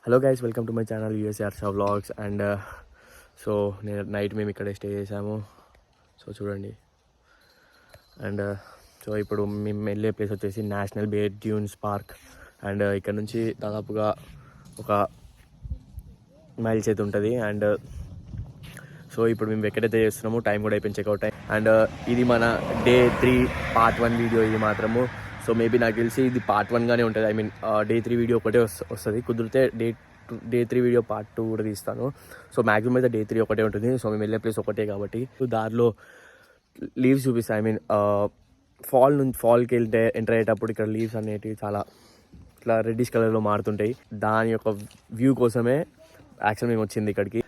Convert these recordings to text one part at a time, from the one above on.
Hello guys, welcome to my channel USA Harsha vlogs. And so నేను night మేము ఇక్కడే stay చేసాము. సో చూడండి. అండ్ సో ఇప్పుడు మేము వెళ్ళే ప్లేస్ వచ్చేసి national bay dunes park. And ఇక్కడ నుంచి దాదాపుగా ఒక మైల్స్ అయితే ఉంటుంది. అండ్ సో ఇప్పుడు మేము ఎక్కడైతే చేస్తున్నామో టైం కూడా అయిపోయింది, చెక్అవుట్ టైం. అండ్ ఇది మన డే 3 పార్ట్ 1 వీడియో ఇది మాత్రము. సో మేబీ నాకు తెలిసి ఇది పార్ట్ 1గానే ఉంటుంది. ఐ మీన్ డే 3 వీడియో ఒకటే వస్తుంది. కుదిరితే డే 3 వీడియో పార్ట్ 2 కూడా తీస్తాను. సో మ్యాక్సిమం అయితే డే 3 ఒకటే ఉంటుంది. సో మేము వెళ్ళే ప్లేస్ ఒకటే కాబట్టి దారిలో లీవ్స్ చూపిస్తాయి. ఐ మీన్ ఫాల్కి ఎంటర్ అయ్యేటప్పుడు ఇక్కడ లీవ్స్ అనేటివి చాలా ఇట్లా రెడ్డిష్ కలర్లో మారుతుంటాయి. దాని యొక్క వ్యూ కోసమే యాక్చువల్ మేము వచ్చింది ఇక్కడికి.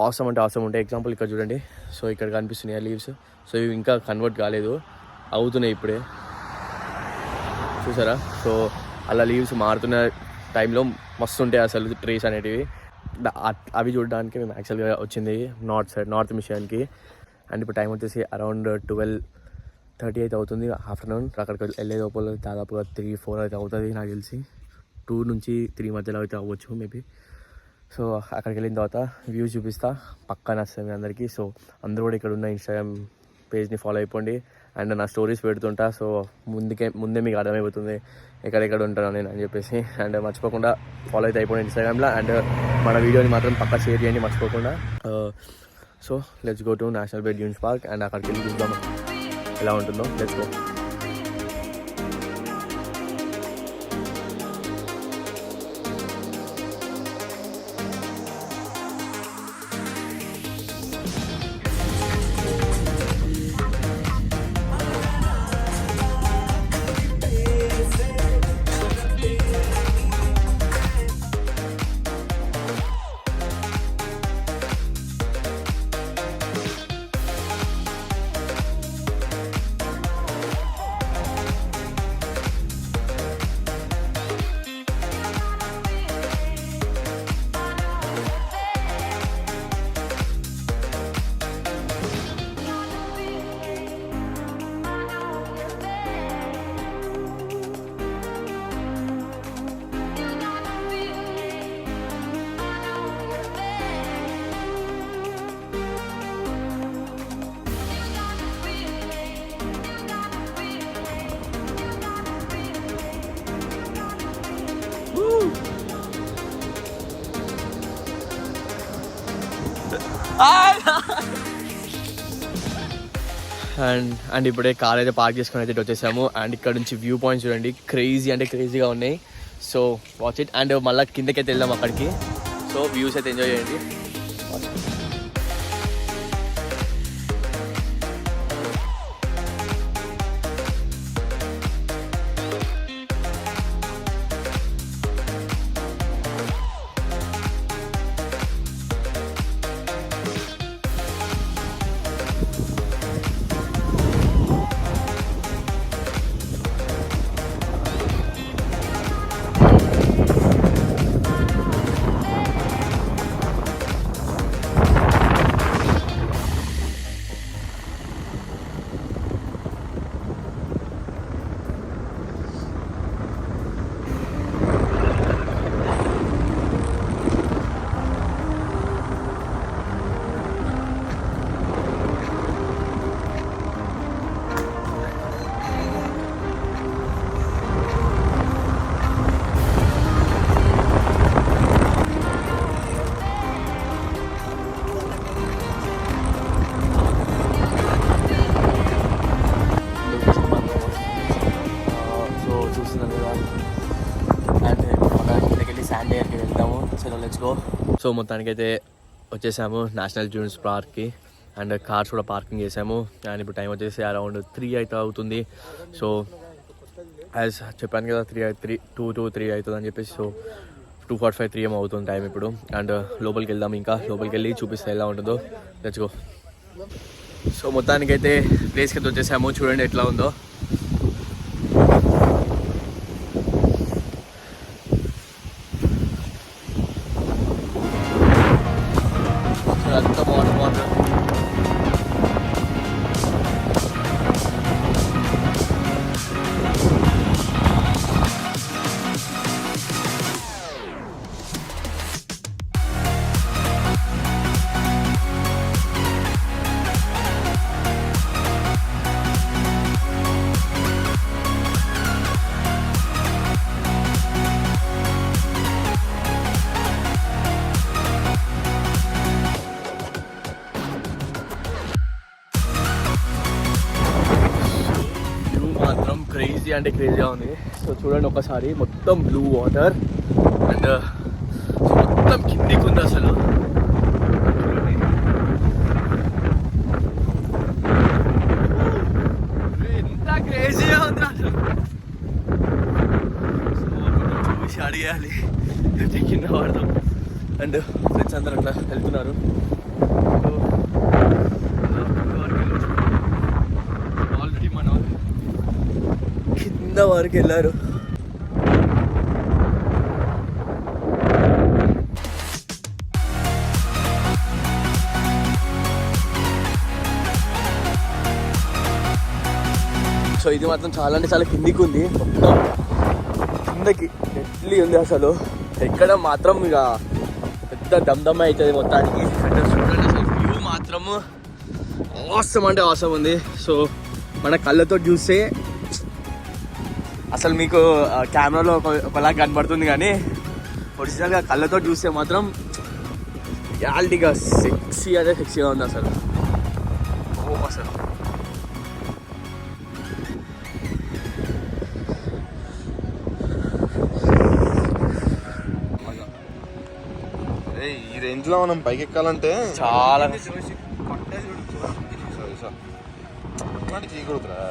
అవసరం అంటే అవసరం ఉంటాయి. ఎగ్జాంపుల్ ఇక్కడ చూడండి. సో ఇక్కడ కనిపిస్తున్నాయి లీవ్స్. సో ఇవి ఇంకా కన్వర్ట్ కాలేదు, అవుతున్నాయి ఇప్పుడే, చూసారా? సో అలా లీవ్స్ మారుతున్న టైంలో మస్తు ఉంటాయి అసలు ట్రీస్ అనేటివి. అవి చూడడానికి మేము యాక్చువల్గా వచ్చింది నార్త్ మిషన్కి. అండ్ ఇప్పుడు టైం వచ్చేసి అరౌండ్ 12:30 అయితే అవుతుంది ఆఫ్టర్నూన్. అక్కడికి వెళ్ళే లోపల దాదాపుగా 3-4 అయితే అవుతుంది నాకు తెలిసి. 2 నుంచి 3 మధ్యలో అయితే అవ్వచ్చు మేబీ. సో అక్కడికి వెళ్ళిన తర్వాత వ్యూస్ చూపిస్తా, పక్కా నచ్చుతుంది మీ అందరికీ. సో అందరూ కూడా ఇక్కడ ఉన్న ఇన్స్టాగ్రామ్ పేజ్ని ఫాలో అయిపోండి. అండ్ నా స్టోరీస్ పెడుతుంటా. సో ముందే మీకు అర్థమైపోతుంది ఎక్కడెక్కడ ఉంటాను నేను అని చెప్పేసి. అండ్ మర్చిపోకుండా ఫాలో అయితే అయిపోండి ఇన్స్టాగ్రామ్లో. అండ్ మన వీడియోని మాత్రం పక్కా షేర్ చేయండి మర్చిపోకుండా. So let's go to national bay dunes park. And అక్కడికి వెళ్ళి చూద్దాం ఎలా ఉంటుందో. Let's go. అండ్ ఇప్పుడే కార్ అయితే పార్క్ చేసుకొని అయితే వచ్చేసాము. అండ్ ఇక్కడ నుంచి వ్యూ పాయింట్స్ చూడండి, క్రేజీ అంటే క్రేజీగా ఉన్నాయి. So watch it. అండ్ మళ్ళీ కిందకైతే వెళ్దాం అక్కడికి. సో వ్యూస్ అయితే ఎంజాయ్ చేయండి. సో మొత్తానికైతే వచ్చేసాము నేషనల్ డ్యూన్స్ పార్క్కి. అండ్ కార్స్ కూడా పార్కింగ్ చేసాము. అండ్ ఇప్పుడు టైం వచ్చేసి అరౌండ్ 3 అయితే అవుతుంది. సో యాజ్ చెప్పాను కదా 2-3 అవుతుంది అని చెప్పేసి. సో 2:45 3 అవుతుంది టైం ఇప్పుడు. అండ్ లోపలికి వెళ్దాం, ఇంకా లోపలికి వెళ్ళి చూపిస్తే ఎలా ఉంటుందో. Let's go. సో మొత్తానికైతే ప్లేస్కి అయితే వచ్చేసాము. చూడండి ఎట్లా ఉందో. అంతా వాటర్ అంటే క్రేజీగా ఉంది. సో చూడండి ఒకసారి, మొత్తం బ్లూ వాటర్ అండ్ మొత్తం కిందికి ఉంది అసలు. ఎంత క్రేజీగా ఉంది అసలు. సో చూసి అడిగేయాలి కింద పడతాం. అండ్ ఫ్రెండ్స్ అందరూ అట్లా వెళ్తున్నారు. ఆల్రెడీ మన కింద వరకు వెళ్ళారు. సో ఇది మాత్రం చాలా అంటే చాలా కిందికి ఉంది, మొత్తం కిందకి డెడ్లీ ఉంది అసలు. ఎక్కడ మాత్రం ఇక పెద్ద దమ్దమ్మ అవుతుంది మొత్తానికి. అంటే చూడండి అసలు వ్యూ మాత్రం ఆసమ్ అంటే ఆసమ్ ఉంది. సో మన కళ్ళతో చూస్తే అసలు మీకు కెమెరాలో ఒకలా కనబడుతుంది, కానీ ఒరిజినల్గా కళ్ళతో చూస్తే మాత్రం రియాలిటీగా సెక్సీ అదే సెక్సీగా ఉంది అసలు. ఓ అసలు ఈ రేంజ్ లో మనం పైకి ఎక్కాలంటే చాలా చేయకూడదురా,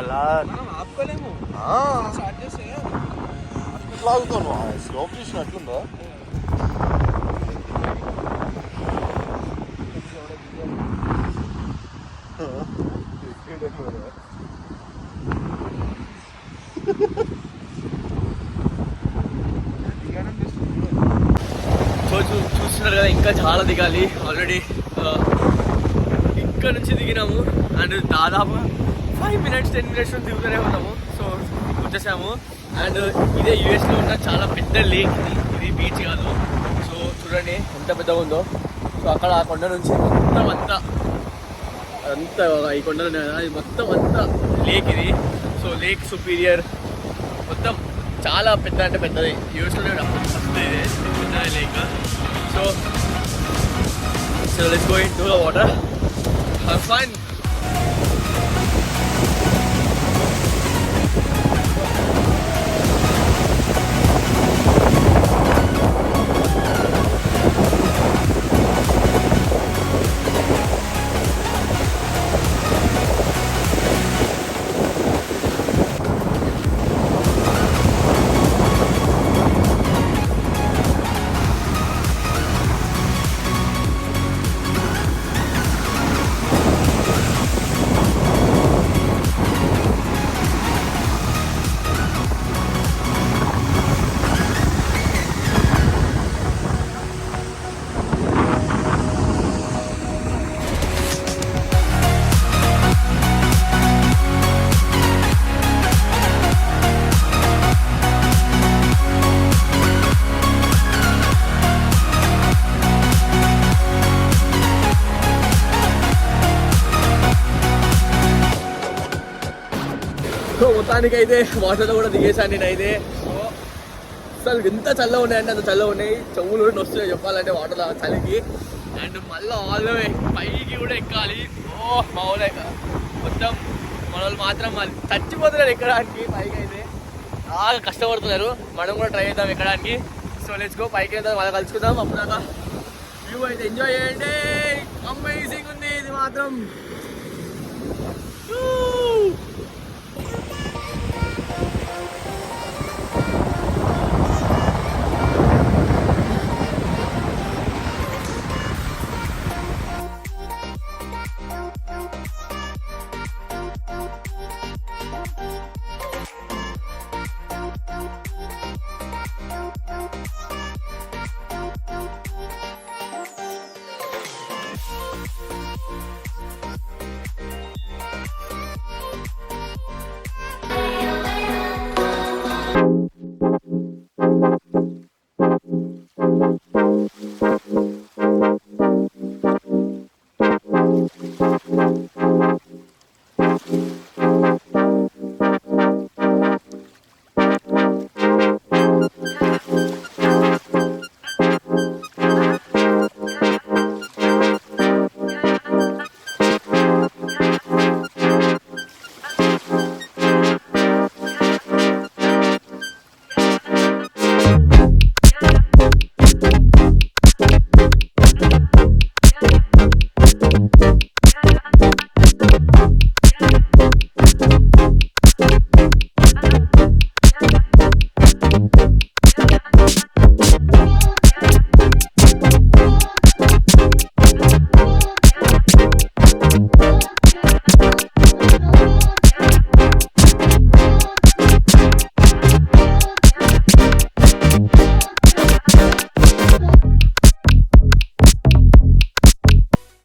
అలా ఆపుకోలేము. లాగుతాను స్లోప్ చూసిన అట్లుందో. చూస్తున్నారు కదా, ఇంకా చాలా దిగాలి. ఆల్రెడీ ఇక్కడ నుంచి దిగినాము అండ్ దాదాపు 5 minutes 10 minutes దిగుతూనే ఉన్నాము. సో వచ్చేసాము. అండ్ ఇదే యూఎస్లో ఉన్న చాలా పెద్ద లేక్ ఇది బీచ్ కాదు. సో చూడండి ఎంత పెద్దగా ఉందో. సో అక్కడ ఆ కొండ నుంచి మొత్తం అంతా ఈ కొండలు ఇది మొత్తం అంతా లేక్ ఇది. సో లేక్ సుపీరియర్ మొత్తం చాలా పెద్ద అంటే పెద్దది. యూఎస్లో ఫస్ట్ ఇదే పెద్ద lake. So let's go into the water. Have fun. So మొత్తానికైతే వాటర్లో కూడా దిగేసాను నేనైతే. సో అసలు ఎంత చల్లగా ఉన్నాయంటే అంత చల్లగా ఉన్నాయి. చెవులు కూడా వస్తున్నాయి చెప్పాలంటే వాటర్ చలికి. అండ్ మళ్ళీ ఆల్ ద వే పైకి కూడా ఎక్కాలి. ఓ మామూలే మొత్తం మన వాళ్ళు మాత్రం చచ్చిపోతున్నారు ఎక్కడానికి. పైకి అయితే బాగా కష్టపడుతున్నారు. మనం కూడా ట్రై చేద్దాం ఎక్కడానికి. సో లెట్స్ గో, పైకి అయితే మళ్ళీ కలుసుకుందాం. అప్పుడు వ్యూ అయితే ఎంజాయ్ చేయండి. అమేజింగ్ ఉంది ఇది మాత్రం.